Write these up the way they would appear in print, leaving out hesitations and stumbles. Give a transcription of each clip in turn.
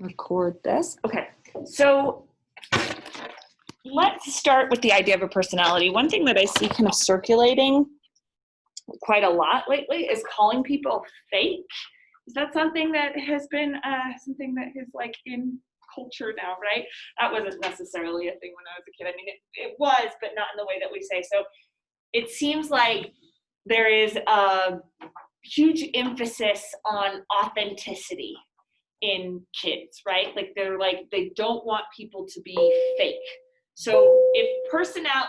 record this. Okay, so let's start with the idea of a personality. One thing that I see kind of circulating quite a lot lately is calling people fake. Is that something that has been something that is like in culture now, right? That wasn't necessarily a thing when I was a kid. I mean, it was, but not in the way that we say. So it seems like there is a huge emphasis on authenticity in kids, right? Like they don't want people to be fake. So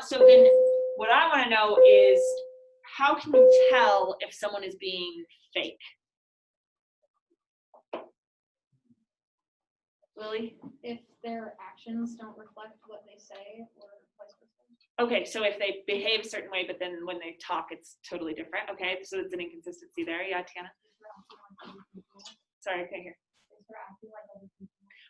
so then what I want to know is, how can you tell if someone is being fake? Lily? If their actions don't reflect what they say, or vice versa. Okay, so if they behave a certain way, but then when they talk, it's totally different. Okay, so it's an inconsistency there. Yeah, Tiana? Sorry, I can't hear.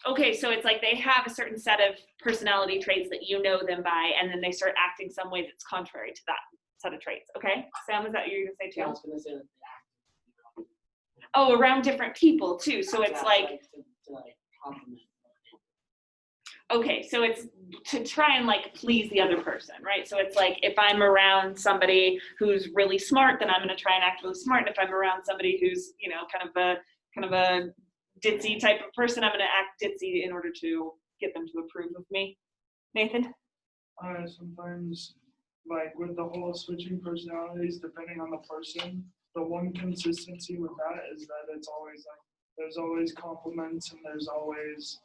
Okay, so it's like they have a certain set of personality traits that you know them by, and then they start acting some way that's contrary to that set of traits. Okay, Sam, is that what you were going to say too? Yeah, I was going to say that they act. Oh, around different people too. So it's like to compliment. Okay, so it's to try and like please the other person, right? So it's like if I'm around somebody who's really smart, then I'm going to try and act really smart. And if I'm around somebody who's, you know, kind of a ditzy type of person, I'm going to act ditzy in order to get them to approve of me. Nathan? Sometimes, like with the whole switching personalities, depending on the person, the one consistency with that is that it's always like there's always compliments and there's always,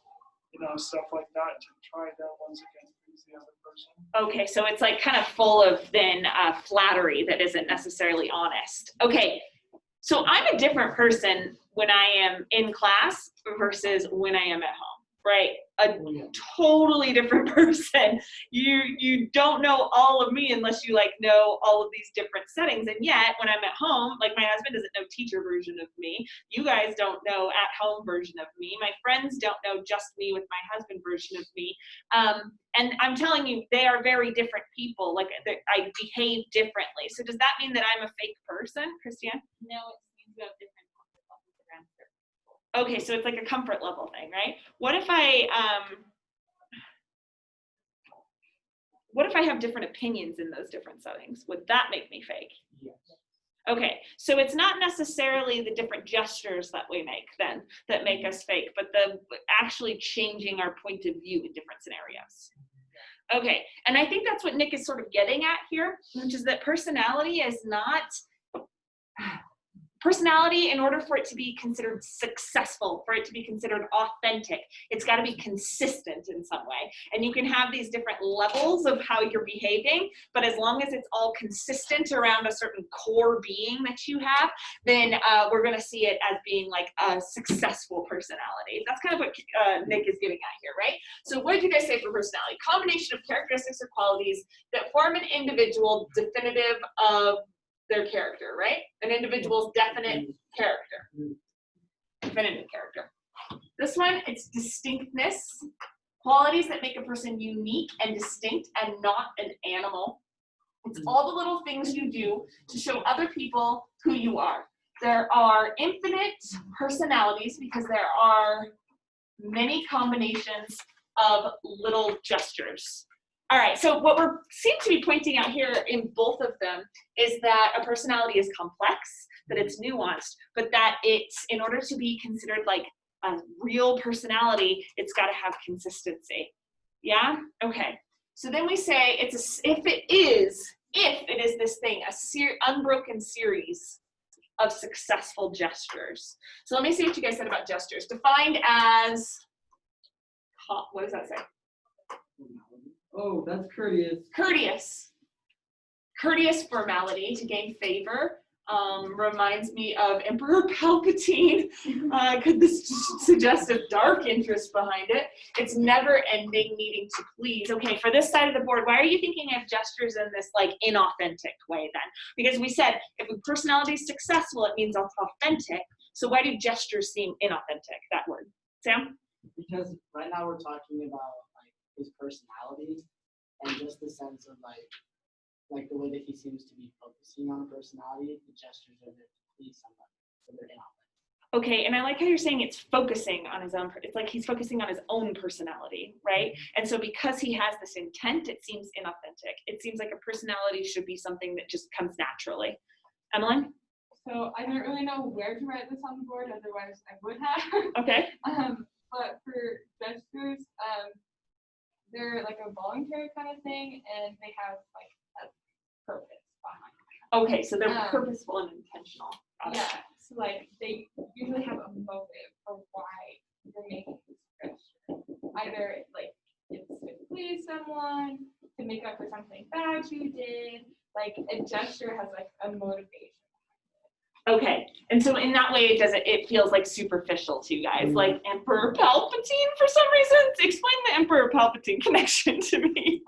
you know, stuff like that to try to once again please the other person. Okay, so it's like kind of full of then flattery that isn't necessarily honest. Okay, so I'm a different person when I am in class versus when I am at home, right? A totally different person. You don't know all of me unless you like know all of these different settings. And yet when I'm at home, like my husband doesn't know teacher version of me. You guys don't know at home version of me. My friends don't know just me with my husband version of me. And I'm telling you, they are very different people. Like I behave differently. So does that mean that I'm a fake person, Christiane? No, it means you have different comfort levels around certain people. Okay, so it's like a comfort level thing, right? What if I have different opinions in those different settings? Would that make me fake? Yes. Okay, so it's not necessarily the different gestures that we make then that make us fake, but the actually changing our point of view in different scenarios. Okay, and I think that's what Nick is sort of getting at here, which is that personality is not, personality, in order for it to be considered successful, for it to be considered authentic, it's got to be consistent in some way. And you can have these different levels of how you're behaving, but as long as it's all consistent around a certain core being that you have, then we're going to see it as being like a successful personality. That's kind of what Nick is getting at here, right? So what did you guys say for personality? Combination of characteristics or qualities that form an individual definitive of their character, right? An individual's definite character. Definitive character. This one, it's distinctness. Qualities that make a person unique and distinct and not an animal. It's all the little things you do to show other people who you are. There are infinite personalities because there are many combinations of little gestures. All right, so what we seem to be pointing out here in both of them is that a personality is complex, that it's nuanced, but that it's, in order to be considered like a real personality, it's got to have consistency. Yeah? Okay. So then we say if it is this thing, unbroken series of successful gestures. So let me see what you guys said about gestures. Defined as, what does that say? Oh, that's courteous. Courteous formality to gain favor. Reminds me of Emperor Palpatine. Could this suggest a dark interest behind it? It's never ending needing to please. Okay, for this side of the board, why are you thinking of gestures in this like inauthentic way then? Because we said if a personality is successful, it means it's authentic. So why do gestures seem inauthentic, that word? Sam? Because right now we're talking about like his personality and just the sense of like the way that he seems to be focusing on a personality, the gestures are there to please somebody, so they're inauthentic. Okay, and I like how you're saying it's focusing on his own, it's like he's focusing on his own personality, right? And so because he has this intent, it seems inauthentic. It seems like a personality should be something that just comes naturally. Emmeline? So I don't really know where to write this on the board, otherwise I would have. Okay. But for gestures, they're like a voluntary kind of thing, and they have like a purpose behind Okay, so they're Um, purposeful and intentional. it. Yeah, so like they usually have a motive for why you're making this gesture. Either like it's to please someone, to make up for something bad you did. Like a gesture has like a motivation. Okay, and so in that way, it feels like superficial to you guys, like Emperor Palpatine for some reason. Explain the Emperor Palpatine connection to me.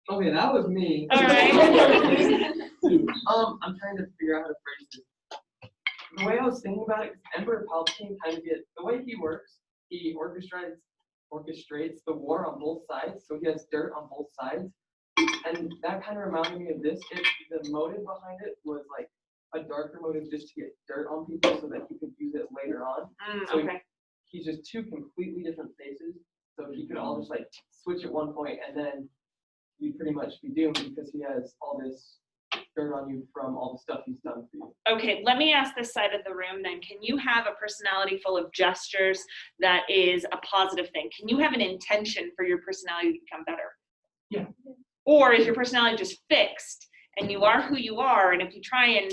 Okay, that was me. All right. I'm trying to figure out how to phrase this. The way I was thinking about it, Emperor Palpatine kind of the way he works, he orchestrates the war on both sides, so he has dirt on both sides. And that kind of reminded me of this. The motive behind it was like a darker motive just to get dirt on people so that he could use it later on. So Okay. he's just two completely different faces. So he could all just like switch at one point and then you'd pretty much be doomed because he has all this dirt on you from all the stuff he's done for you. Okay, let me ask this side of the room then. Can you have a personality full of gestures that is a positive thing? Can you have an intention for your personality to become better? Yeah. Or is your personality just fixed and you are who you are, and if you try and,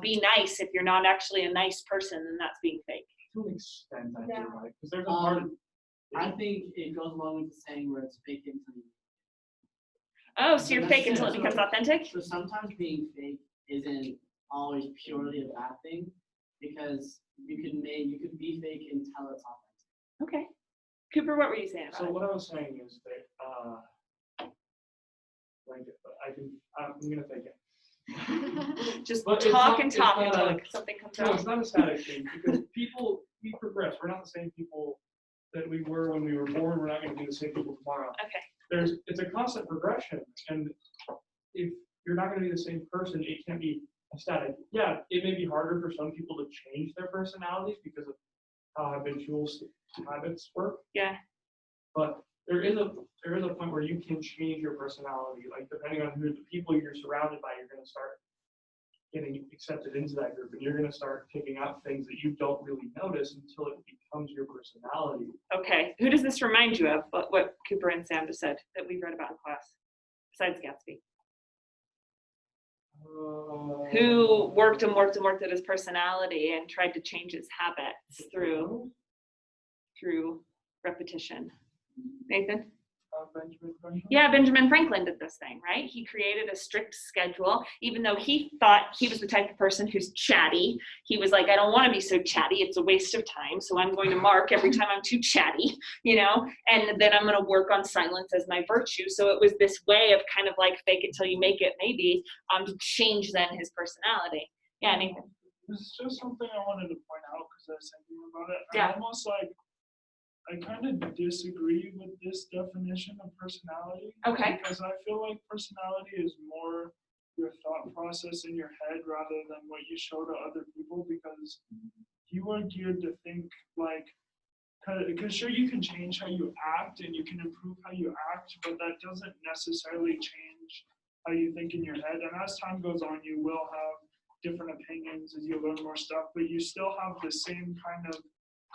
be nice, if you're not actually a nice person, then that's being fake? To an extent, I Yeah. feel like, because there's a part of I think it goes along with the saying where it's fake until you. Oh, so you're That's fake it. until it becomes authentic? So sometimes being fake isn't always purely a bad thing, because you can be fake until it's authentic. Okay. Cooper, what were you saying So about what I was saying is that, I'm gonna take it. it? Just But it's talk not- and it's talk not until a- like something comes No, out. it's not a static thing, because we progress. We're not the same people that we were when we were born. We're not gonna be the same people tomorrow. Okay. It's a constant progression, and if you're not gonna be the same person, it can't be a static. Yeah, it may be harder for some people to change their personalities because of how habitual habits work. Yeah. But there is a point where you can change your personality, like depending on who the people you're surrounded by, you're gonna start getting accepted into that group, and you're gonna start picking up things that you don't really notice until it becomes your personality. Okay. Who does this remind you of? What Cooper and Sam just said that we read about in class, besides Gatsby? Who worked at his personality and tried to change his habits through repetition. Nathan? Benjamin Franklin? Yeah, Benjamin Franklin did this thing, right? He created a strict schedule, even though he thought he was the type of person who's chatty. He was like, I don't want to be so chatty. It's a waste of time. So I'm going to mark every time I'm too chatty, and then I'm going to work on silence as my virtue. So it was this way of kind of like fake it till you make it, maybe, to change then his personality. Yeah, Nathan. It's just something I wanted to point out because I was thinking about it. Yeah. I kind of disagree with this definition of personality. Okay. Because I feel like personality is more your thought process in your head rather than what you show to other people, because you are geared to think like, because sure, you can change how you act and you can improve how you act, but that doesn't necessarily change how you think in your head. And as time goes on, you will have different opinions as you learn more stuff, but you still have the same kind of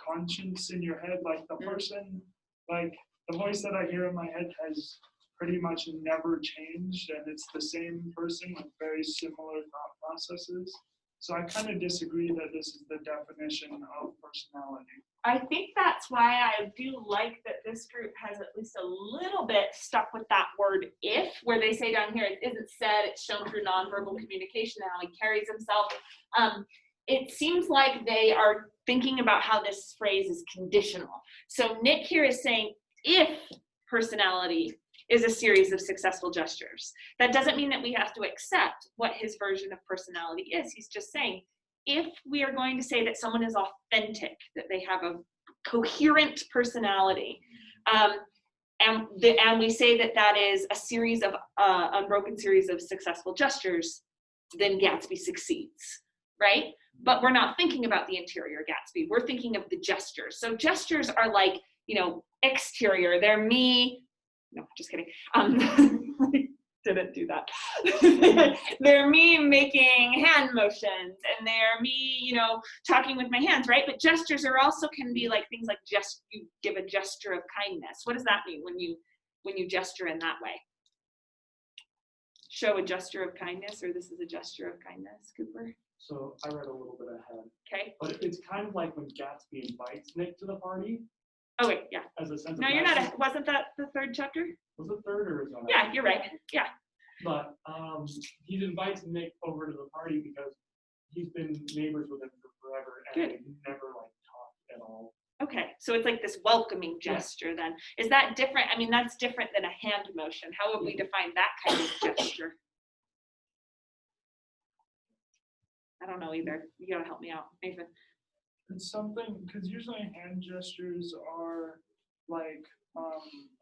conscience in your head. Like the person, like the voice that I hear in my head has pretty much never changed, and it's the same person with very similar thought processes. So I kind of disagree that this is the definition of personality. I think that's why I do like that this group has at least a little bit stuck with that word if, where they say down here, it isn't said, it's shown through nonverbal communication and how he carries himself. It seems like they are thinking about how this phrase is conditional. So Nick here is saying if personality is a series of successful gestures. That doesn't mean that we have to accept what his version of personality is. He's just saying, if we are going to say that someone is authentic, that they have a coherent personality, and we say that that is a series of unbroken series of successful gestures, then Gatsby succeeds, right? but we're not thinking about the interior Gatsby. We're thinking of the gestures. So gestures are like, you know, exterior. They're me. No, just kidding. Didn't do that. They're me making hand motions, and they're me, you know, talking with my hands, right? But gestures are also can be like things like just you give a gesture of kindness. What does that mean when you gesture in that way? Show a gesture of kindness, or this is a gesture of kindness, Cooper. So I read a little bit ahead, Okay. but it's kind of like when Gatsby invites Nick to the party Oh wait, yeah. as a sense No, of you're not. message. Wasn't that the third chapter? Was it third or is that? Yeah, you're right. Yeah. But he invites Nick over to the party because he's been neighbors with him for forever and Good. they never like talked at all. Okay, so it's like this welcoming Yeah. gesture then. Is that different? I mean, that's different than a hand motion. How would we define that kind of gesture? I don't know either. You gotta help me out, Nathan. It's something, because usually hand gestures are like,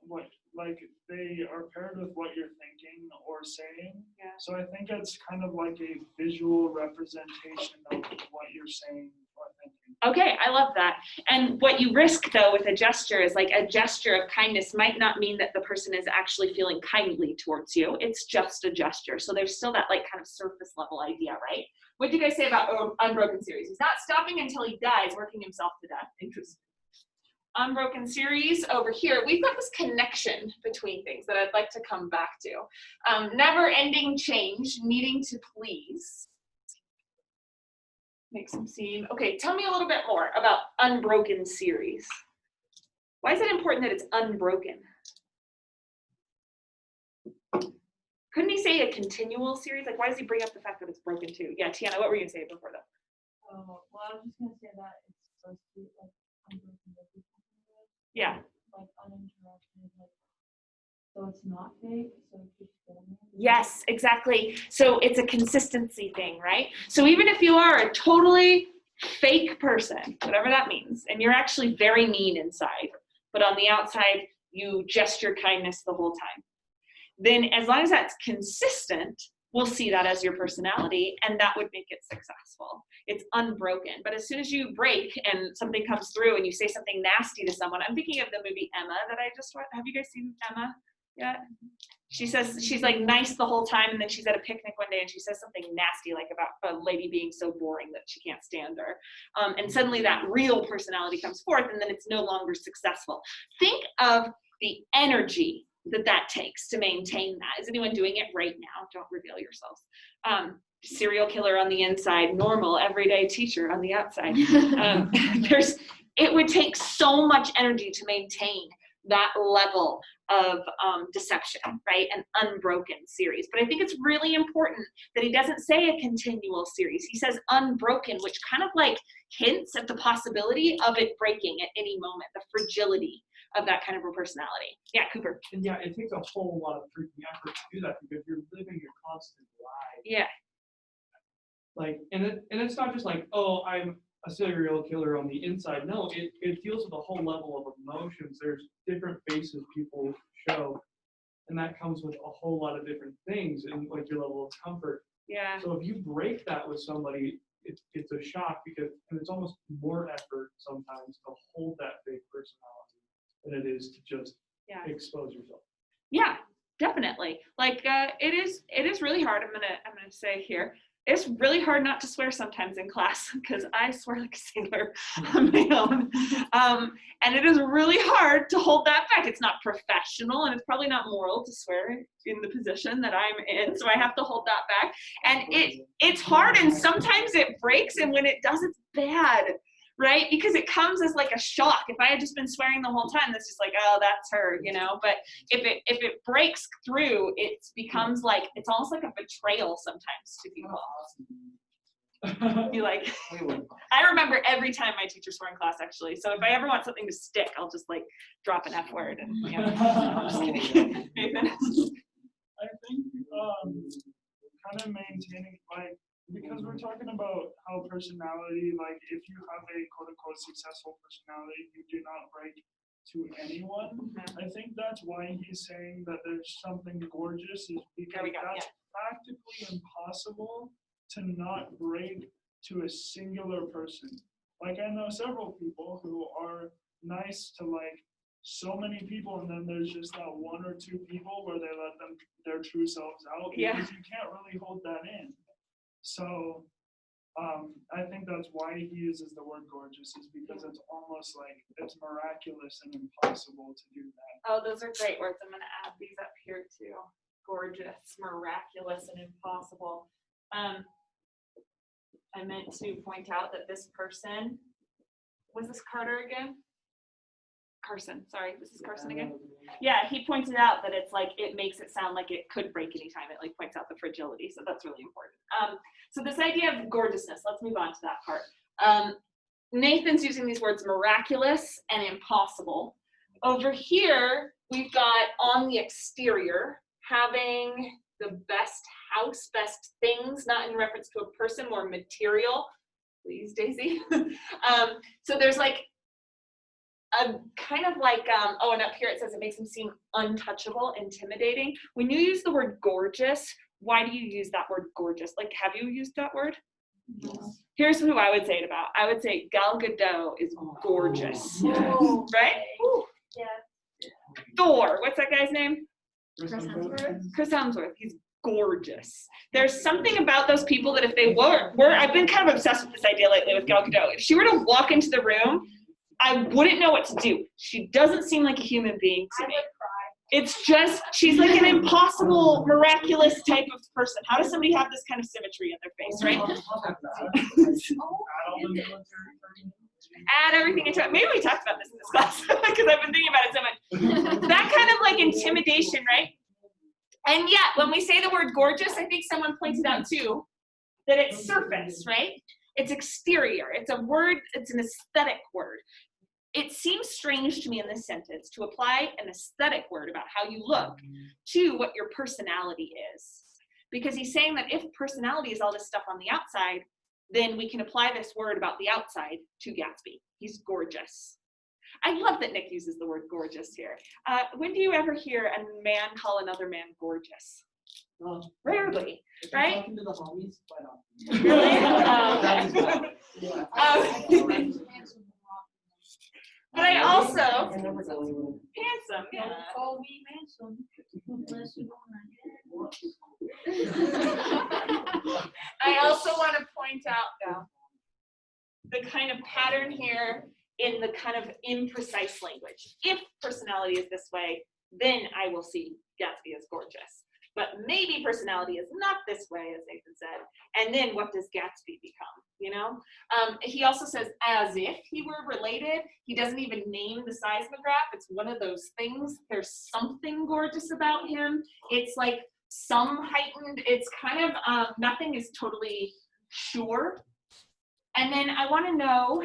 what, like they are paired with what you're thinking or saying. Yeah. So I think it's kind of like a visual representation of what you're saying or thinking. Okay, I love that. And what you risk though with a gesture is like a gesture of kindness might not mean that the person is actually feeling kindly towards you. It's just a gesture. So there's still that like kind of surface level idea, right? What did you guys say about Unbroken Series? He's not stopping until he dies, working himself to death. Interesting. Unbroken Series over here, we've got this connection between things that I'd like to come back to. Never-ending change, needing to please. Makes him seem, okay, tell me a little bit more about Unbroken Series. Why is it important that it's unbroken? Couldn't he say a continual series? Like, why does he bring up the fact that it's broken too? Yeah, Tiana, what were you gonna say before that? Oh, well, I was just gonna say that it's supposed to be like unbroken, Yeah. like uninterrupted, like, so it's not fake, so it keeps going. Yes, exactly. So it's a consistency thing, right? So even if you are a totally fake person, whatever that means, and you're actually very mean inside, but on the outside, you gesture kindness the whole time, then as long as that's consistent, we'll see that as your personality, and that would make it successful. It's unbroken. But as soon as you break and something comes through and you say something nasty to someone, I'm thinking of the movie Emma that I just watched. Have you guys seen Emma yet? She says she's like nice the whole time, and then she's at a picnic one day and she says something nasty like about a lady being so boring that she can't stand her. And suddenly that real personality comes forth, and then it's no longer successful. Think of the energy that takes to maintain that. Is anyone doing it right now? Don't reveal yourselves. Serial killer on the inside, normal, everyday teacher on the outside. It would take so much energy to maintain that level of deception, right? An unbroken series. But I think it's really important that he doesn't say a continual series. He says unbroken, which kind of like hints at the possibility of it breaking at any moment, the fragility of that kind of a personality. Yeah, Cooper. And yeah, it takes a whole lot of freaking effort to do that because you're living a constant lie. Yeah. Like, and it's not just like, oh, I'm a serial killer on the inside. No, it deals with a whole level of emotions. There's different faces people show, and that comes with a whole lot of different things and like your level of comfort. Yeah. So if you break that with somebody, it's a shock because, and it's almost more effort sometimes to hold that fake personality than it is to just expose yourself. Yeah, definitely. Like it is really hard. I'm gonna say here, it's really hard not to swear sometimes in class because I swear like a sailor on my own. And it is really hard to hold that back. It's not professional and it's probably not moral to swear in the position that I'm in. So I have to hold that back. And it's hard and sometimes it breaks, and when it does, it's bad. Right? Because it comes as like a shock. If I had just been swearing the whole time, that's just like, oh, that's her, you know? But if it breaks through, it becomes like, it's almost like a betrayal sometimes to people. Be like, I remember every time my teacher swore in class, actually. So if I ever want something to stick, I'll just like drop an F word. And, you know, I'm just kidding. Nathan? I think kind of maintaining, like, because we're talking about how personality, like if you have a quote unquote successful personality, you do not break to anyone. I think that's why he's saying that there's something gorgeous, is because that's practically impossible to not break to a singular person. Like I know several people who are nice to like so many people, and then there's just that one or two people where they let them their true selves out, Yeah. because you can't really hold that in. So I think that's why he uses the word gorgeous, is because it's almost like it's miraculous and impossible to do that. Oh, those are great words. I'm gonna add these up here too. Gorgeous, miraculous, and impossible. I meant to point out that this person, was this Carter again? Carson, sorry, this is Carson again. Yeah, he pointed out that it's like, it makes it sound like it could break anytime. It like points out the fragility, so that's really important. So this idea of gorgeousness, let's move on to that part. Nathan's using these words miraculous and impossible. Over here, we've got on the exterior, having the best house, best things, not in reference to a person, more material. Please, Daisy. So there's like a kind of like, oh, and up here it says it makes him seem untouchable, intimidating. When you use the word gorgeous, why do you use that word gorgeous? Like, have you used that word? Yes. Here's who I would say it about. I would say Gal Gadot is gorgeous, right? Yeah. Thor, what's that guy's name? Chris Hemsworth. Chris Hemsworth, he's gorgeous. There's something about those people that if they were, I've been kind of obsessed with this idea lately with Gal Gadot. If she were to walk into the room, I wouldn't know what to do. She doesn't seem like a human being to me. It's just, she's like an impossible, miraculous type of person. How does somebody have this kind of symmetry in their face, right? Add everything into it. Maybe we talked about this in this class because I've been thinking about it so much. That kind of like intimidation, right? And yet, when we say the word gorgeous, I think someone pointed out too that it's surface, right? It's exterior. It's a word, it's an aesthetic word. It seems strange to me in this sentence to apply an aesthetic word about how you look to what your personality is. Because he's saying that if personality is all this stuff on the outside, then we can apply this word about the outside to Gatsby. He's gorgeous. I love that Nick uses the word gorgeous here. When do you ever hear a man call another man gorgeous? Well, Rarely, if you're right? talking to the homies, quite often. Really? But I also, handsome, yeah. Call me handsome, unless you want I also want to point out, though, the kind of pattern here in the kind of imprecise language. If personality is this way, then I will see Gatsby as gorgeous. But maybe personality is not this way, as Nathan said. And then what does Gatsby become, you know? He also says as if he were related. He doesn't even name the seismograph. It's one of those things. There's something gorgeous about him. It's like some heightened, it's kind of, nothing is totally sure. And then I want to know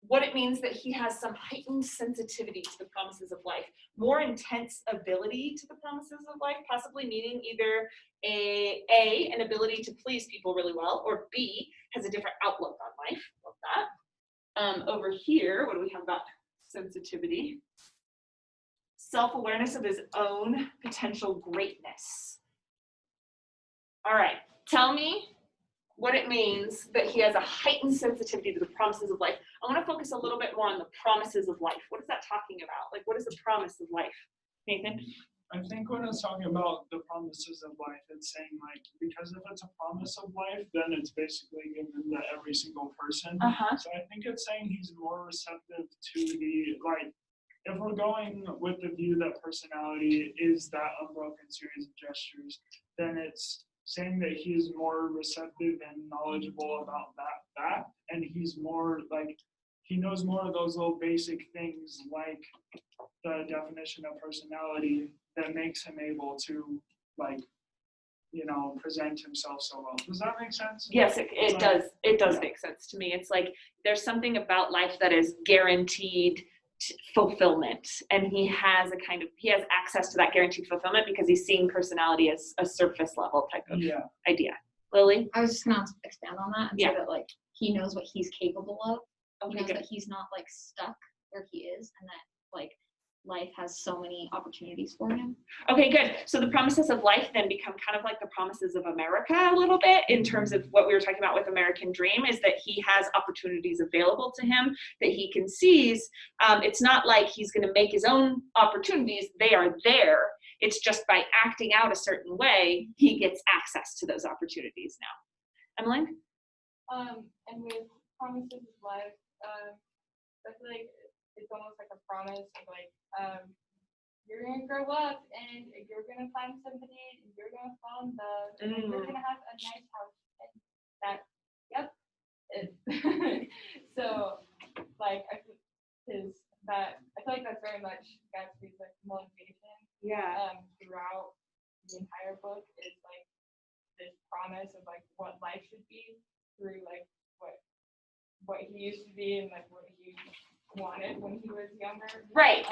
what it means that he has some heightened sensitivity to the promises of life, more intense ability to the promises of life, possibly meaning either an ability to please people really well, or B, has a different outlook on life. Love that. Over here, what do we have about sensitivity? Self-awareness of his own potential greatness. All right, tell me what it means that he has a heightened sensitivity to the promises of life. I want to focus a little bit more on the promises of life. What is that talking about? Like, what is the promise of life? Nathan? I think when it's talking about the promises of life, it's saying like, because if it's a promise of life, then it's basically given to every single person. Uh-huh. So I think it's saying he's more receptive to the, like, if we're going with the view that personality is that unbroken series of gestures, then it's saying that he is more receptive and knowledgeable about that, and he's more like, he knows more of those little basic things like the definition of personality that makes him able to, like, you know, present himself so well. Does that make sense? Yes, it does. It does make sense to me. It's like there's something about life that is guaranteed fulfillment, and he has access to that guaranteed fulfillment because he's seeing personality as a surface level type of idea. Lily? I was just gonna expand on that and Yeah. say that like he knows what he's capable of. He Okay, knows good. that he's not like stuck where he is, and that like life has so many opportunities for him. Okay, good. So the promises of life then become kind of like the promises of America a little bit in terms of what we were talking about with American Dream, is that he has opportunities available to him that he can seize. It's not like he's going to make his own opportunities. They are there. It's just by acting out a certain way, he gets access to those opportunities now. Emmeline? And with promises of life, I feel like it's almost like a promise of like, you're gonna grow up and you're gonna find somebody and you're gonna fall in love and then you're gonna have a nice house and that, yep. So like I feel like that's very much Gatsby's like motivation throughout the entire book is like this promise of like what life should be through like what he used to be and like what he wanted when he was younger. Right.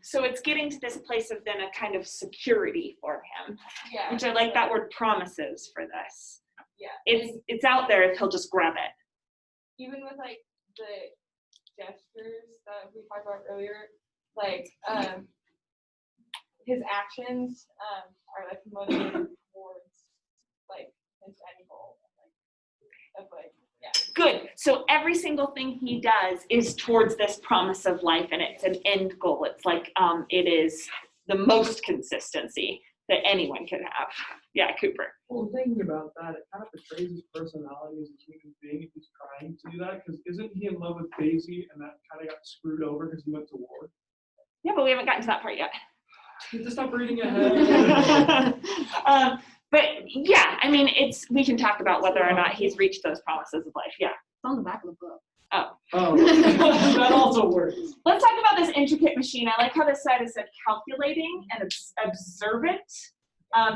So it's getting to this place of then a kind of security for him, Yeah. which I like that word promises for this. Yeah. It's out there if he'll just grab it. Even with like the gestures that we talked about earlier, like his actions are like motivated towards like his end goal, like of like Good. So every single thing he does is towards this promise of life, and it's an end goal. It's like it is the most consistency that anyone can have. Yeah, Cooper. Well, thinking about that, it kind of betrays his personality as a human being if he's trying to do that, because isn't he in love with Daisy and that kind of got screwed over because he went to war? Yeah, but we haven't gotten to that part yet. Just stop reading ahead. But yeah, I mean, we can talk about whether or not he's reached those promises of life. Yeah. It's on the back of the book. Oh, that also works. Let's talk about this intricate machine. I like how this side is said calculating and observant.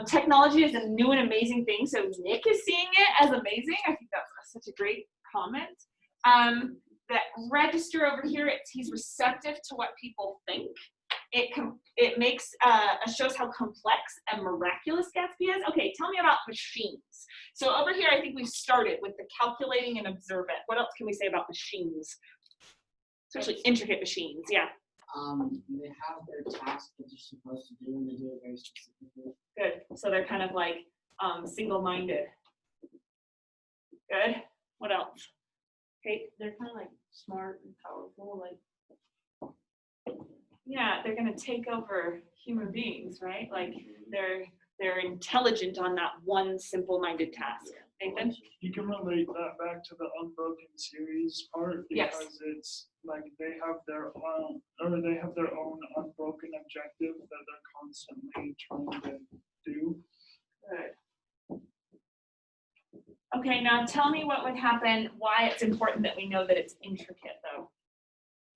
Technology is a new and amazing thing, so Nick is seeing it as amazing. I think that's such a great comment. That register over here, he's receptive to what people think. It makes shows how complex and miraculous Gatsby is. Okay, tell me about machines. So over here, I think we've started with the calculating and observant. What else can we say about machines? Especially intricate machines, yeah. They have their tasks that they're supposed to do, and they do it very specifically. Good. So they're kind of like single-minded. Good. What else? Okay, they're kind of like smart and powerful, like. Yeah, they're going to take over human beings, right? Like they're intelligent on that one simple-minded task. Nathan? You can relate that back to the Unbroken series part Yes. because it's like they have their own unbroken objective that they're constantly trying to do. Good. Okay, now tell me what would happen, why it's important that we know that it's intricate, though.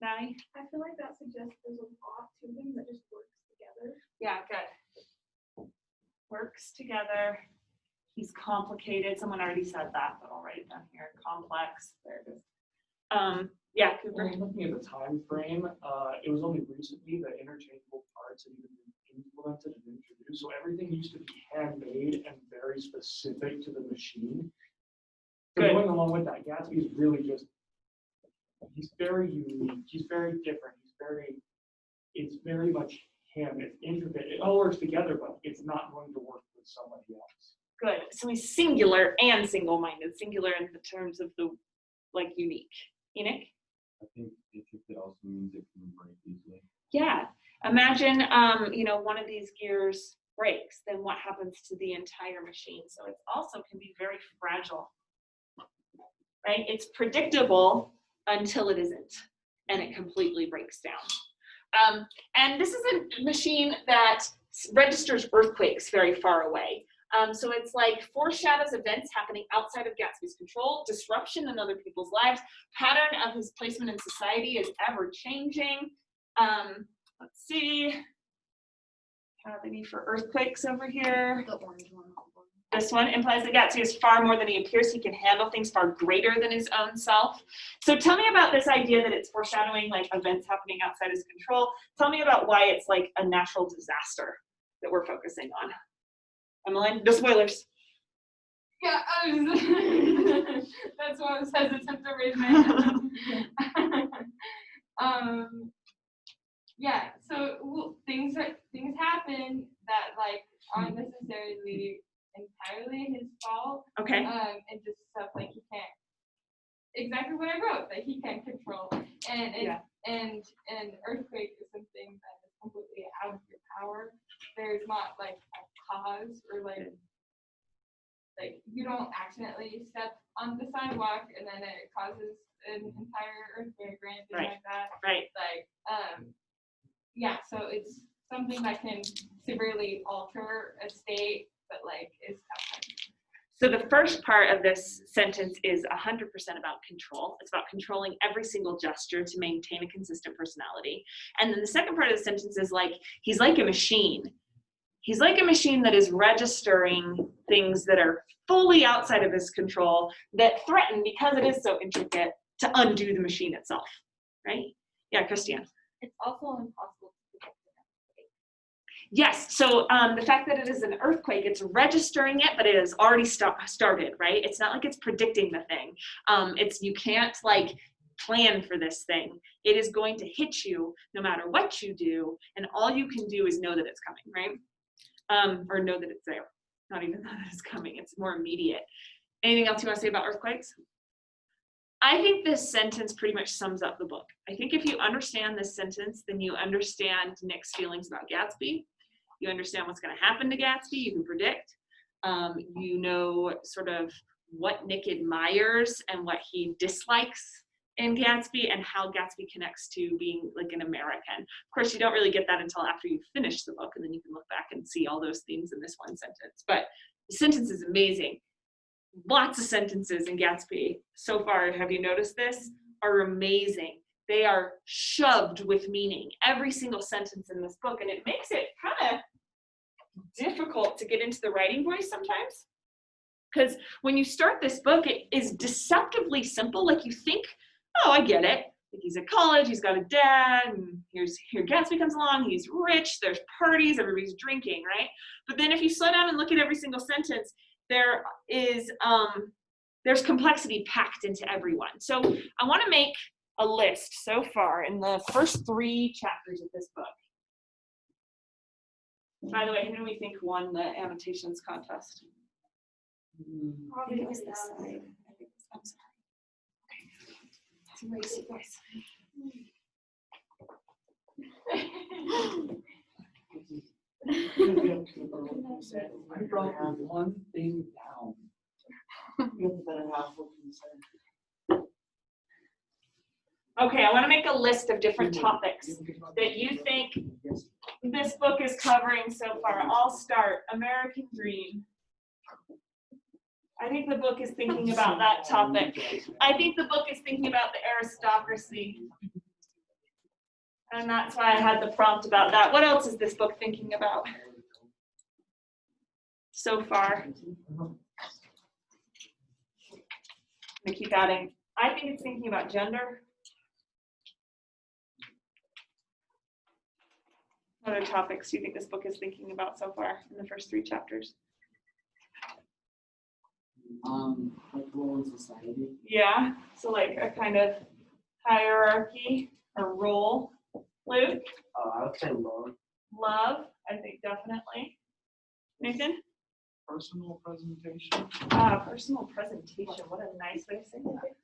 Maddie? I feel like that suggests there's a lot to him that just works together. Yeah, good. Works together. He's complicated. Someone already said that, but I'll write it down here. Complex. There it is. Yeah, Cooper. Looking at the time frame, it was only recently that interchangeable parts had even been implemented and introduced. So everything used to be handmade and very specific to the machine. So Good. going along with that, Gatsby is really just, he's very unique. He's very different. It's very much him. It's intricate. It all works together, but it's not going to work with somebody else. Good. So he's singular and single-minded. Singular in the terms of the like unique. Enoch? I think intricate also means it can break easily. Yeah. Imagine one of these gears breaks, then what happens to the entire machine? So it also can be very fragile. Right? It's predictable until it isn't, and it completely breaks down. And this is a machine that registers earthquakes very far away. So it's like foreshadows events happening outside of Gatsby's control, disruption in other people's lives, pattern of his placement in society is ever changing. Let's see. How they need for earthquakes over here. The orange one. This one implies that Gatsby is far more than he appears. He can handle things far greater than his own self. So tell me about this idea that it's foreshadowing like events happening outside his control. Tell me about why it's like a natural disaster that we're focusing on. Emmeline, no spoilers. Yeah, that's why I was hesitant to raise my hand. Yeah, so you can't control. And Yeah. and an earthquake is something that is completely out of your power. There's not like a cause or like you don't accidentally step on the sidewalk and then it causes an entire earthquake or anything Right. like that. Right. Yeah, so it's something that can severely alter a state, but like is outside. So the first part of this sentence is 100% about control. It's about controlling every single gesture to maintain a consistent personality. And then the second part of the sentence is like, he's like a machine. He's like a machine that is registering things that are fully outside of his control that threaten, because it is so intricate, to undo the machine itself, right? Yeah, Christiane. It's also impossible to predict an earthquake. Yes, so the fact that it is an earthquake, it's registering it, but it has already started, right? It's not like it's predicting the thing. You can't like plan for this thing. It is going to hit you no matter what you do, and all you can do is know that it's coming, right? Or know that it's there. Not even that it's coming, it's more immediate. Anything else you want to say about earthquakes? I think this sentence pretty much sums up the book. I think if you understand this sentence, then you understand Nick's feelings about Gatsby. You understand what's going to happen to Gatsby. You can predict. You know sort of what Nick admires and what he dislikes in Gatsby, and how Gatsby connects to being like an American. Of course, you don't really get that until after you finish the book, and then you can look back and see all those themes in this one sentence. But the sentence is amazing. Lots of sentences in Gatsby so far, have you noticed this, are amazing. They are shoved with meaning, every single sentence in this book, and it makes it kind of difficult to get into the writing voice sometimes. Because when you start this book, it is deceptively simple. Like you think, oh, I get it. Like he's at college, he's got a dad, and here Gatsby comes along, he's rich, there's parties, everybody's drinking, right? But then if you slow down and look at every single sentence, there is there's complexity packed into every one. So I want to make a list so far in the first 3 chapters of this book. By the way, who do we think won the annotations contest? I think it was this side. I'm sorry. Okay. Race you guys. I brought one thing down. You have the better half. What can you say? Okay, I want to make a list of different topics that you think this book is covering so far. I'll start. American Dream. I think the book is thinking about that topic. I think the book is thinking about the aristocracy. And that's why I had the prompt about that. What else is this book thinking about so far? I'm gonna keep adding. I think it's thinking about gender. What other topics do you think this book is thinking about so far in the first 3 chapters? Like role in society. Yeah, so like a kind of hierarchy or role. Luke? I would say love. Love, I think definitely. Nathan? Personal presentation. Personal presentation, what a nice way of saying that.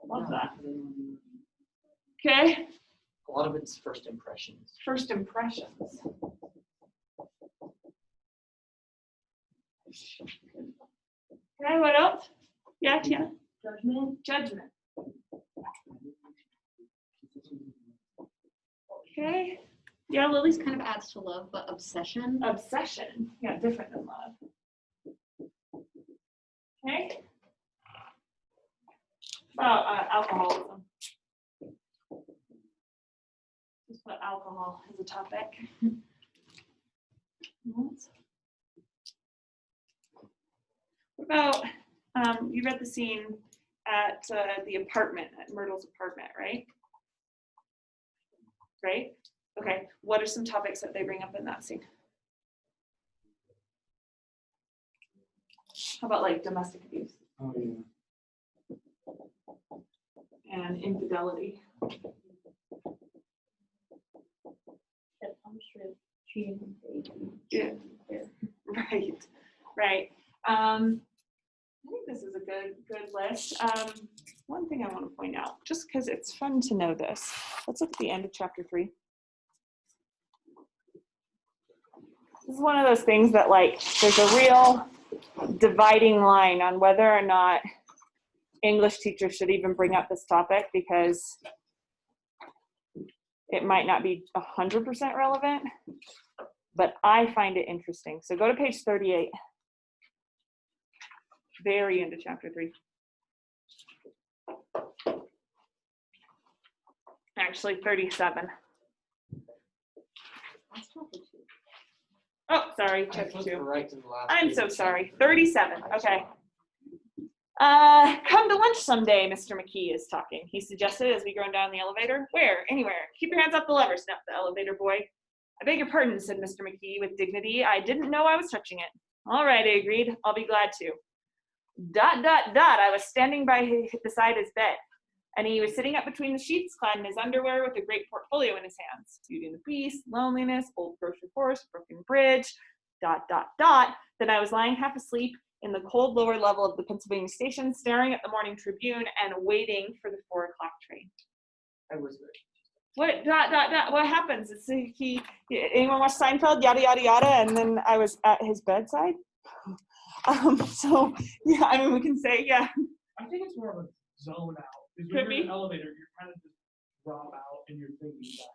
Love that. Okay, A lot of it's first impressions. first impressions. Okay, what else? Yeah, Tiana? Judgment. Judgment. Okay. Yeah, Lily's Kind of adds to love, but obsession. obsession. Yeah, different than love. Okay. About alcoholism. Just put alcohol as a topic. What about, you read the scene at the apartment, at Myrtle's apartment, right? Right? Okay, what are some topics that they bring up in that scene? How about like domestic abuse Oh yeah. and infidelity? Cheating. Yeah. Right, right. I think this is a good list. One thing thing I want to point out, just because it's fun to know this. Let's look at the end of chapter 3. This is one of those things that, like, there's a real dividing line on whether or not English teachers should even bring up this topic, because it might not be 100% relevant, but I find it interesting. So go to page 38, very into chapter 3. Actually, 37. Oh, sorry, I chapter flipped 2. right to the last I'm page. so sorry. 37. Okay. Come to lunch someday, Mr. McKee is talking. He suggested as we go down the elevator. Where? Anywhere. Keep your hands off the lever, snapped the elevator boy. I beg your pardon, said Mr. McKee with dignity. I didn't know I was touching it. All right, I agreed. I'll be glad to. ... I was standing beside his bed, and he was sitting up between the sheets, clad in his underwear with a great portfolio in his hands. Beauty and the Beast, Loneliness, Old Grocery Horse, Broken Bridge, ... Then I was lying half asleep in the cold lower level of the Pennsylvania station, staring at the Morning Tribune and waiting for the 4 o'clock train. I whispered. What ... What happens? It's anyone watch Seinfeld? Yada yada yada. And then I was at his bedside. So yeah, I mean, we can say yeah. I think it's more of a zone out. Because Could when you're in be. an elevator, you're kind of just drop out and you're thinking back.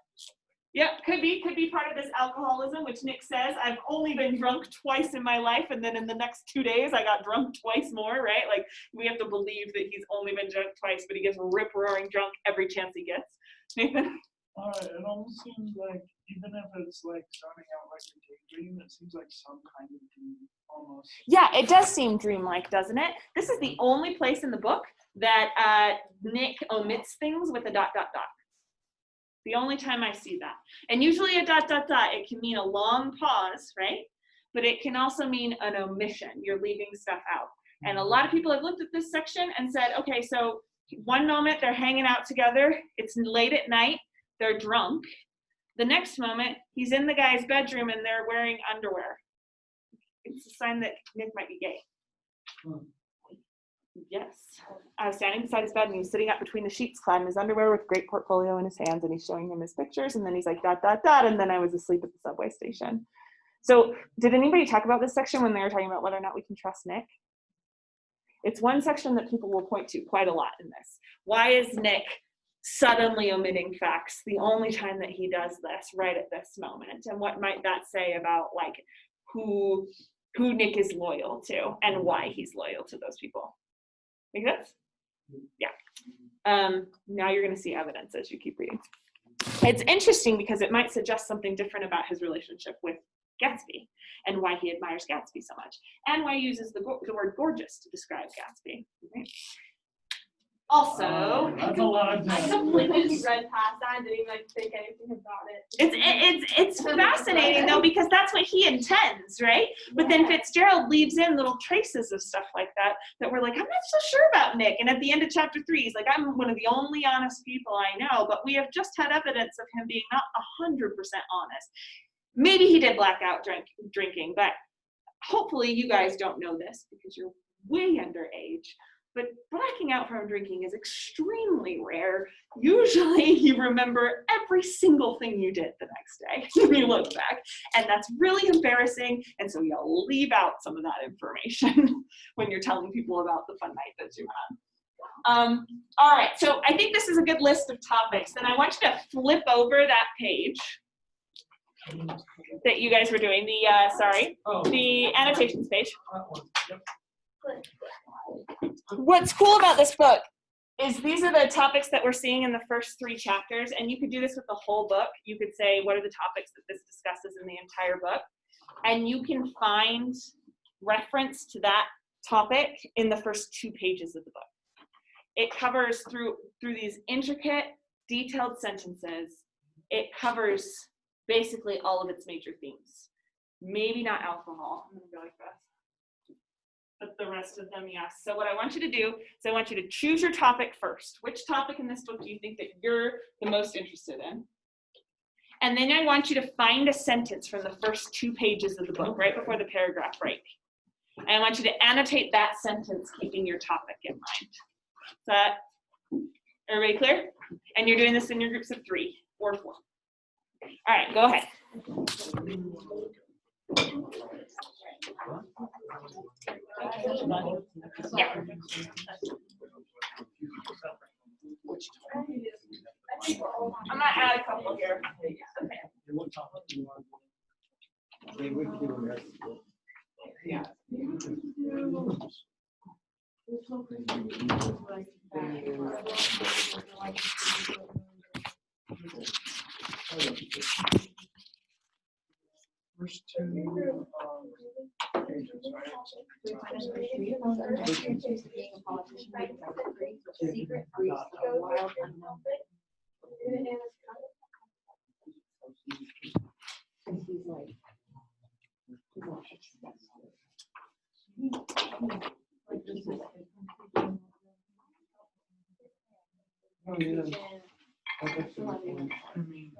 Yeah, could be part of this alcoholism, which Nick says, I've only been drunk twice in my life, and then in the next 2 days, I got drunk twice more, right? Like, we have to believe that he's only been drunk twice, but he gets rip-roaring drunk every chance he gets. Nathan? It almost seems like, even if it's like zoning out like a daydream, it seems like some kind of dream almost. Yeah, it does seem dreamlike, doesn't it? This is the only place in the book that Nick omits things with a ... The only time I see that. And usually a ... it can mean a long pause, right? But it can also mean an omission. You're leaving stuff out. And a lot of people have looked at this section and said, okay, so one moment they're hanging out together, it's late at night, they're drunk. The next moment, he's in the guy's bedroom and they're wearing underwear. It's a sign that Nick might be gay. Yes. I was standing beside his bed and he was sitting up between the sheets, clad in his underwear with a great portfolio in his hands, and he's showing him his pictures, and then he's like ... and then I was asleep at the subway station. So did anybody talk about this section when they were talking about whether or not we can trust Nick? It's one section that people will point to quite a lot in this. Why is Nick suddenly omitting facts the only time that he does this right at this moment? And what might that say about like who Nick is loyal to and why he's loyal to those people? Make sense? Yeah. Now you're going to see evidence as you keep reading. It's interesting because it might suggest something different about his relationship with Gatsby and why he admires Gatsby so much, and why he uses the word gorgeous to describe Gatsby. Right? Also, That's a lot of I time. completely read past that and didn't even like think anything about it. it's fascinating though, because that's what he intends, right? But then Fitzgerald leaves in little traces of stuff like that we're like, I'm not so sure about Nick. And at the end of chapter 3, he's like, I'm one of the only honest people I know, but we have just had evidence of him being not 100% honest. Maybe he did black out drinking, but hopefully you guys don't know this because you're way underage. But blacking out from drinking is extremely rare. Usually you remember every single thing you did the next day when you look back. And that's really embarrassing. And so you'll leave out some of that information when you're telling people about the fun night that you had. All right, so I think this is a good list of topics. Then I want you to flip over that page that you guys were doing, the annotations page. What's cool about this book is these are the topics that we're seeing in the first 3 chapters, and you could do this with the whole book. You could say, what are the topics that this discusses in the entire book? And you can find reference to that topic in the first 2 pages of the book. It covers through these intricate, detailed sentences, it covers basically all of its major themes. Maybe not alcohol. I'm gonna go like this. But the rest of them, yes. So what I want you to do is I want you to choose your topic first. Which topic in this book do you think that you're the most interested in? And then I want you to find a sentence from the first 2 pages of the book, right before the paragraph break. And I want you to annotate that sentence, keeping your topic in mind. Is that Everybody clear? And you're doing this in your groups of 3 or 4. All right, go ahead. Yeah. I'm gonna add a couple here. First 2 pages, right? Secret Greece, a wild unknown. And he's like, Oh, yeah. I mean,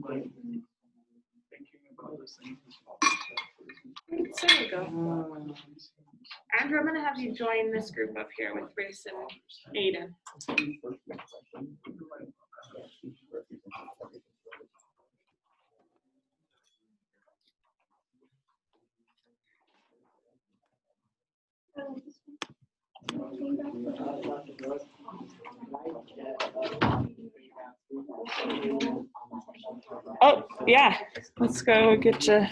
like, thinking about this thing. So there you go. Andrew, I'm gonna have you join this group up here with Grace and Aiden. Oh, yeah, let's go get you.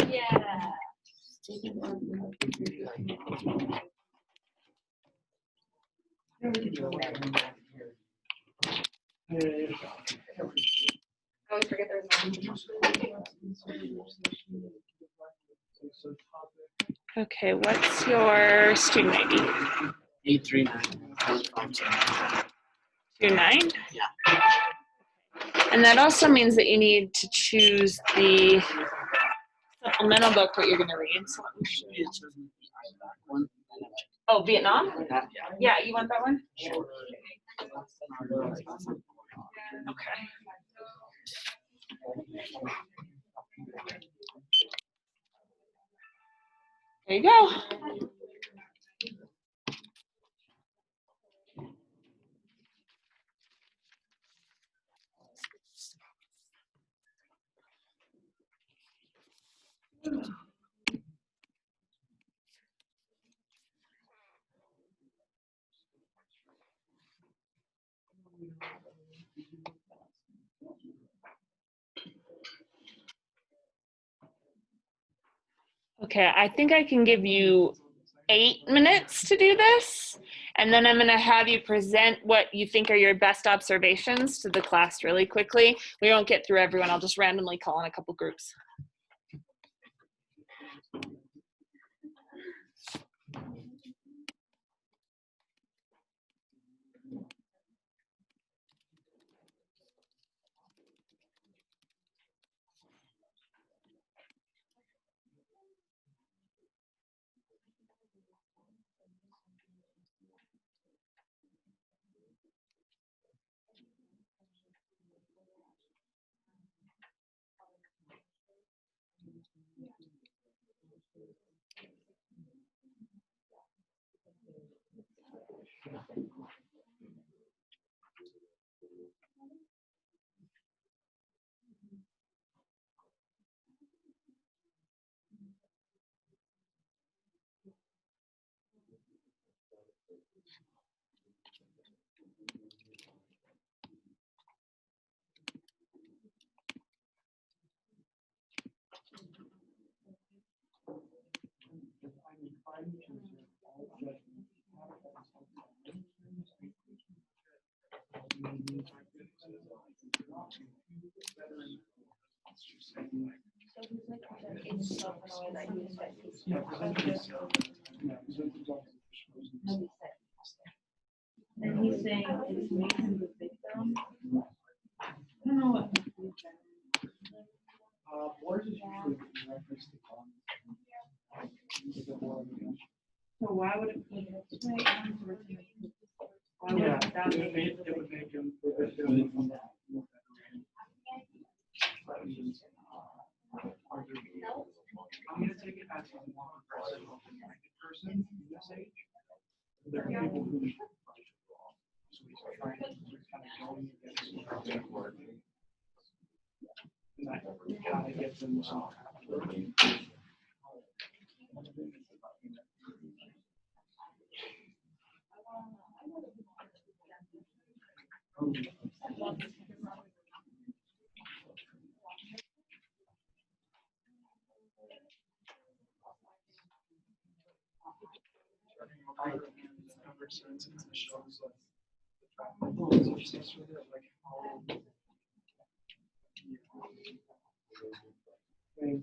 Yeah. I always forget there's Okay, what's your student ID? 839. 29? Yeah. And that also means that you need to choose the supplemental book that you're going to read. So let me show you. One. Oh, Vietnam? Yeah. Yeah, you want that one? Okay. There you go. Okay, I think I can give you 8 minutes to do this, and then I'm going to have you present what you think are your best observations to the class really quickly. We won't get through everyone. I'll just randomly call on a couple groups. And he's saying it's making the victim. don't know what. Boards is usually reference to bonds. So why would it be this way? Why would Yeah, that it be? would make him. I'm gonna take it as a one person, open-minded person in this age. There are people who. So we start trying to kind of going against their word. And that kind of gives them some. Ever since it shows like the traffic rules are such that like how. Okay.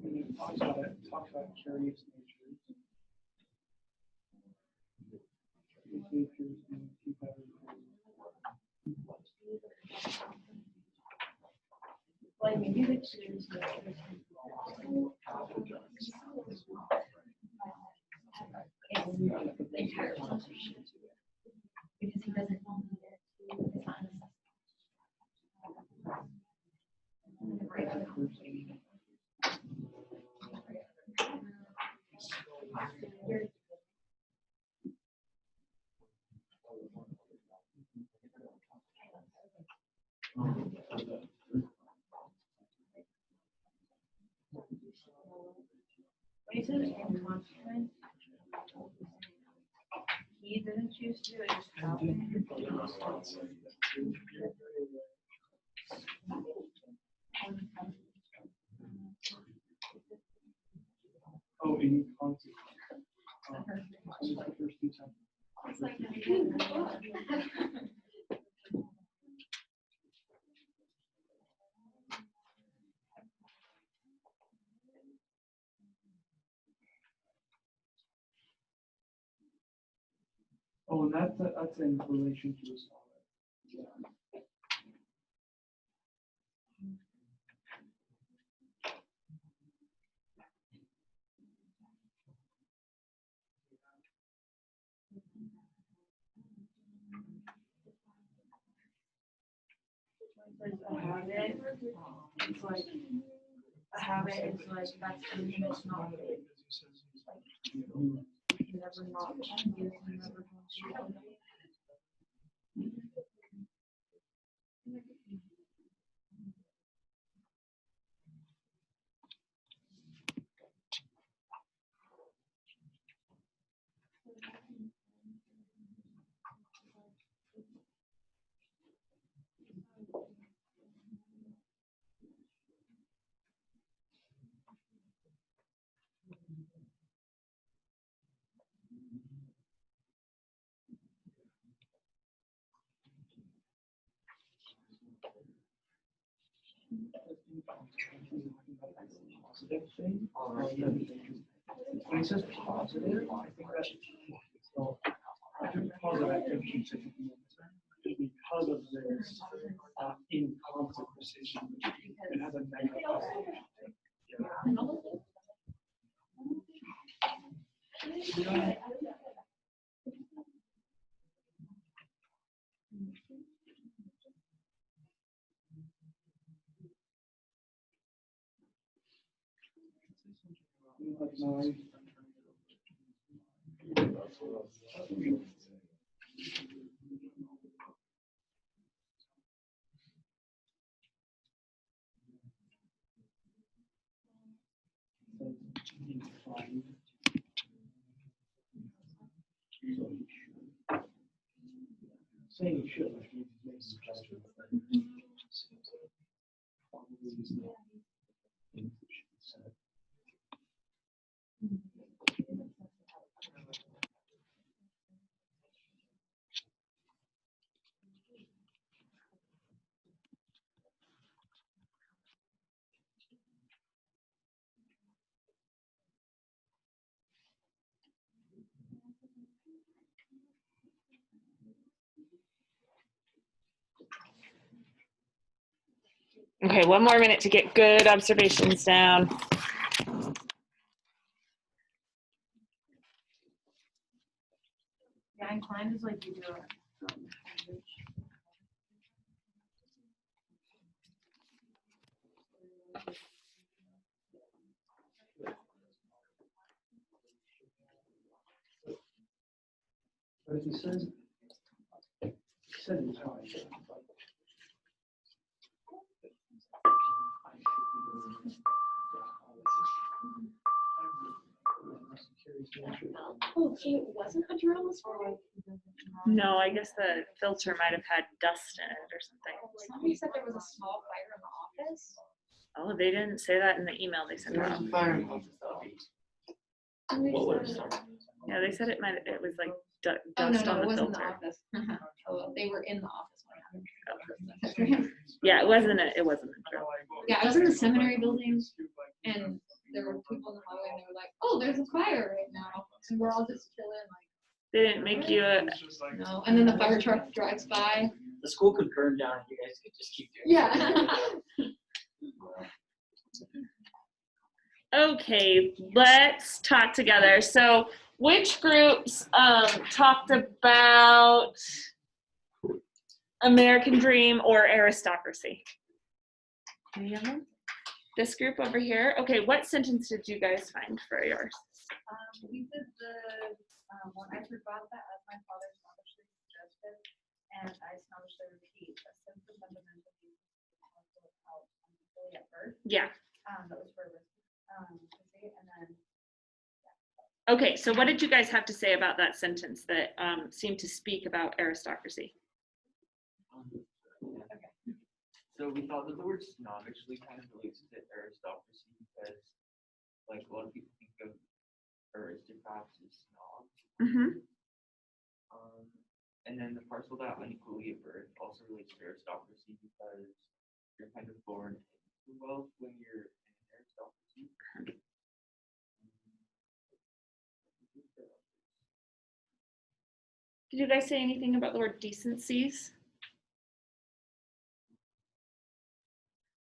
And then talk about curious natures. Natures and keep everything. Like maybe the choose. The entire relationship. Because he doesn't want me there to, it's not necessary. When he says inconsequent, he didn't choose to, it just happened. Oh, in consequence. This is the first two times. Oh, and that's in relation to his father. A habit, it's like, a habit is like, that's something that's not good. You never not, you never not. Positive thing. When he says positive, I think that's so. I think positive activity should be because of this inconsequence. It has a negative. Yeah. Saying you should, like you make a suggestion. Okay, one more minute to get good observations down. Yeah, inclined is like you do it. But if he says it's how I should. Oh, so it wasn't a drill this morning? No, I guess the filter might have had dust in it or something. Somebody said there was a small fire in the office. Oh, they didn't say that in the email they sent out. Fire in the office, that'll be. What would have started? Yeah, they said it was like Oh, dust no, on it the wasn't the filter. office. Oh, they were in the office when it happened. Yeah, it wasn't a drill. Yeah, I was in the seminary building and there were people in the hallway and they were like, oh, there's a fire right now. And we're all just chilling They didn't make you a, like, no. And then the fire truck drives by. The school could burn down and you guys could just keep doing it. Yeah. okay, let's talk together. So which groups talked about American Dream or aristocracy? Any of them? This group over here? Okay, what sentence did you guys find for yours? We did the one I forgot that as my father snobbishly suggested, and I snobbishly repeat a sense of fundamental needs out fully at birth. Yeah. That was for and then Okay, so what did you guys have to say about that sentence that seemed to speak about aristocracy? So we thought that the word snobbishly kind of relates to aristocracy because, like, a lot of people think of aristocrats as snobs. Mm-hmm. And then the parcel that unequally at birth also relates to aristocracy because you're kind of born into wealth when you're in aristocracy. Did you guys say anything about the word decencies?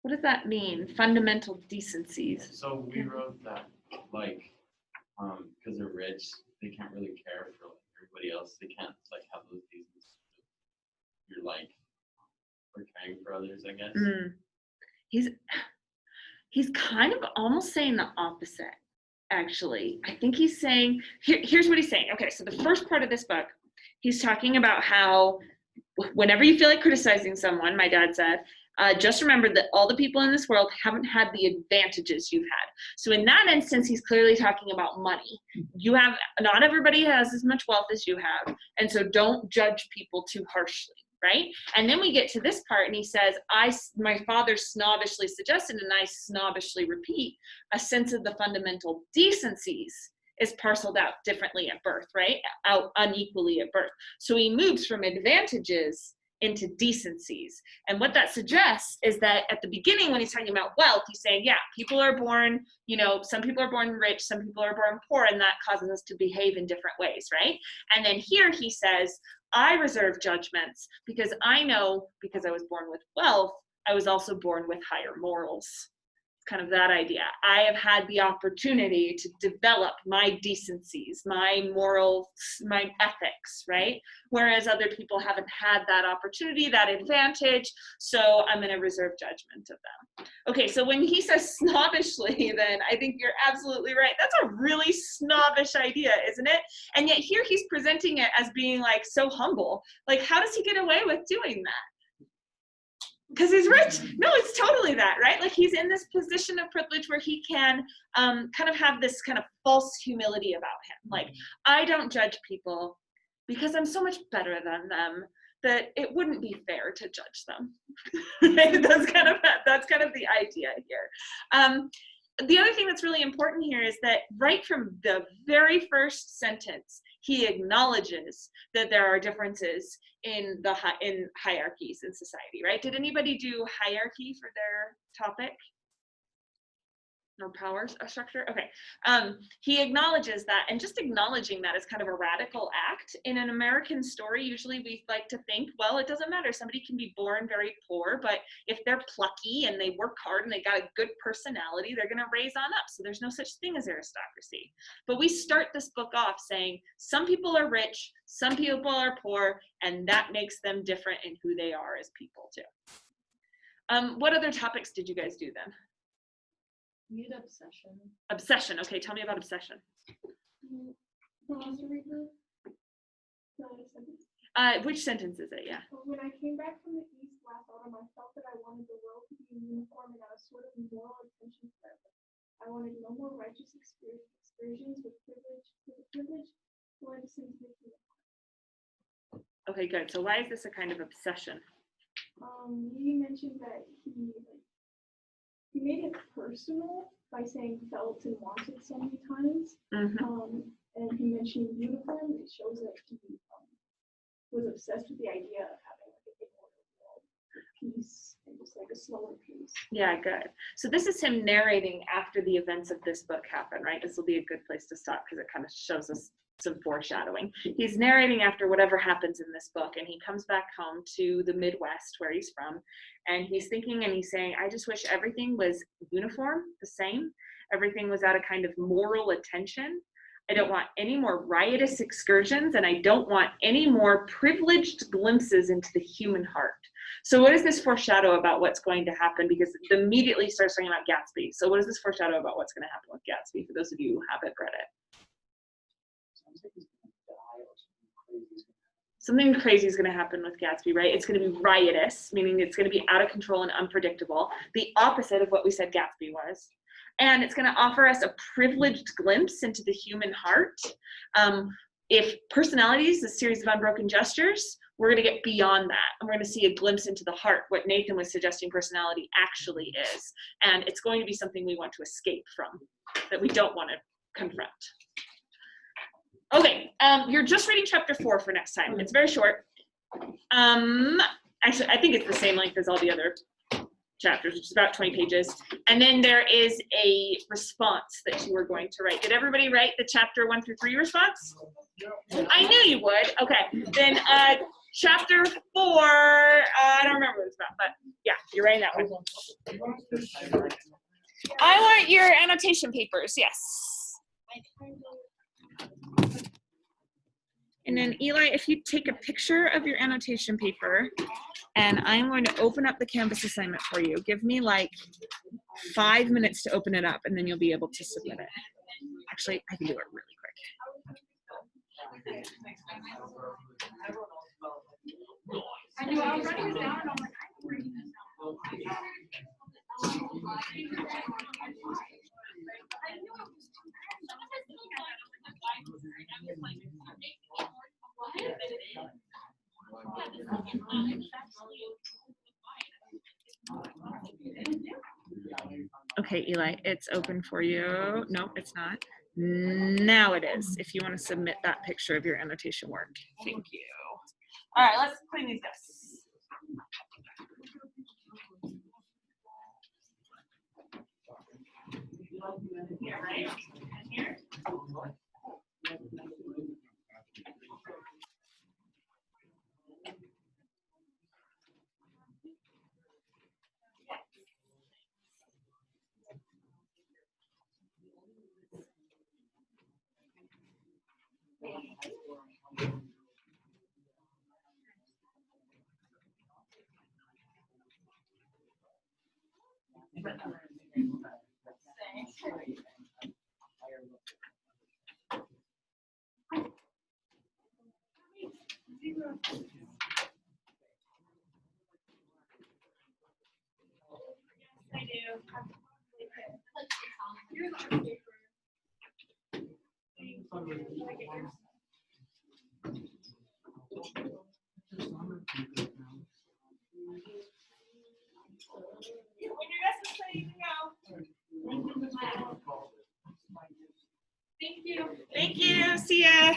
What does that mean? Fundamental decencies. So we wrote that, like, because they're rich, they can't really care for like everybody else. They can't like have those decencies. You're like, we're caring for others, I guess. He's kind of almost saying the opposite, actually. I think he's saying, here's what he's saying. Okay, so the first part of this book, he's talking about how whenever you feel like criticizing someone, my dad said, just remember that all the people in this world haven't had the advantages you've had. So in that instance, he's clearly talking about money. Not everybody has as much wealth as you have, and so don't judge people too harshly, right? And then we get to this part and he says, my father snobbishly suggested, and I snobbishly repeat, a sense of the fundamental decencies is parceled out differently at birth, right? Out unequally at birth. So he moves from advantages into decencies. And what that suggests is that at the beginning, when he's talking about wealth, he's saying, yeah, people are born, some people are born rich, some people are born poor, and that causes us to behave in different ways, right? And then here he says, I reserve judgments because I know, because I was born with wealth, I was also born with higher morals. Kind of that idea. I have had the opportunity to develop my decencies, my morals, my ethics, right? Whereas other people haven't had that opportunity, that advantage, so I'm going to reserve judgment of them. Okay, so when he says snobbishly, then I think you're absolutely right. That's a really snobbish idea, isn't it? And yet here he's presenting it as being like so humble. Like, how does he get away with doing that? Because he's rich. No, it's totally that, right? Like he's in this position of privilege where he can kind of have this kind of false humility about him. Like, I don't judge people because I'm so much better than them that it wouldn't be fair to judge them. Right? That's kind of the idea here. The other thing that's really important here is that right from the very first sentence, he acknowledges that there are differences in hierarchies in society, right? Did anybody do hierarchy for their topic? or power structure. Okay. He acknowledges that, and just acknowledging that is kind of a radical act. In an American story, usually we like to think, well, it doesn't matter. Somebody can be born very poor, but if they're plucky and they work hard and they got a good personality, they're going to raise on up. So there's no such thing as aristocracy. But we start this book off saying some people are rich, some people are poor, and that makes them different in who they are as people too. What other topics did you guys do then? Need obsession. Obsession. Okay, tell me about obsession. Which sentence is it? Yeah. When I came back from the East last autumn, I felt that I wanted the world to be uniform and I was sort of moral attention forever. I wanted no more righteous excursions with privilege blends into the kingdom. Okay, good. So why is this a kind of obsession? He mentioned that he made it personal by saying felt and wanted so many times. Mm-hmm. And he mentioned uniform. It shows that he was obsessed with the idea of having like a big world, peace, and just like a slower pace. Yeah, good. So this is him narrating after the events of this book happen, right? This will be a good place to stop because it kind of shows us some foreshadowing. He's narrating after whatever happens in this book, and he comes back home to the Midwest where he's from, and he's thinking and he's saying, I just wish everything was uniform, the same. Everything was at a kind of moral attention. I don't want any more riotous excursions, and I don't want any more privileged glimpses into the human heart. So what does this foreshadow about what's going to happen? Because it immediately starts talking about Gatsby. So what does this foreshadow about what's going to happen with Gatsby for those of you who haven't read it? Something crazy is going to happen with Gatsby, right? It's going to be riotous, meaning it's going to be out of control and unpredictable, the opposite of what we said Gatsby was. And it's going to offer us a privileged glimpse into the human heart. If personality is a series of unbroken gestures, we're going to get beyond that. And we're going to see a glimpse into the heart, what Nathan was suggesting personality actually is. And it's going to be something we want to escape from, that we don't want to confront. Okay, you're just reading chapter 4 for next time. It's very short. Actually, I think it's the same length as all the other chapters, which is about 20 pages. And then there is a response that you are going to write. Did everybody write the chapter 1 through 3 response? I knew you would. Okay, then chapter 4, I don't remember what it's about, but yeah, you're writing that one. I want your annotation papers, yes. And then Eli, if you take a picture of your annotation paper, and I'm going to open up the Canvas assignment for you. Give me like 5 minutes to open it up, and then you'll be able to submit it. Actually, I can do it really quick. I knew I was writing it down and I'm like, I'm reading this down. Okay, Eli, it's open for you. No, it's not. Now it is, if you want to submit that picture of your annotation work. Thank you. All right, let's clean these desks. Here, right? And here. I When your desk is ready to go. Thank you. Thank you. See ya.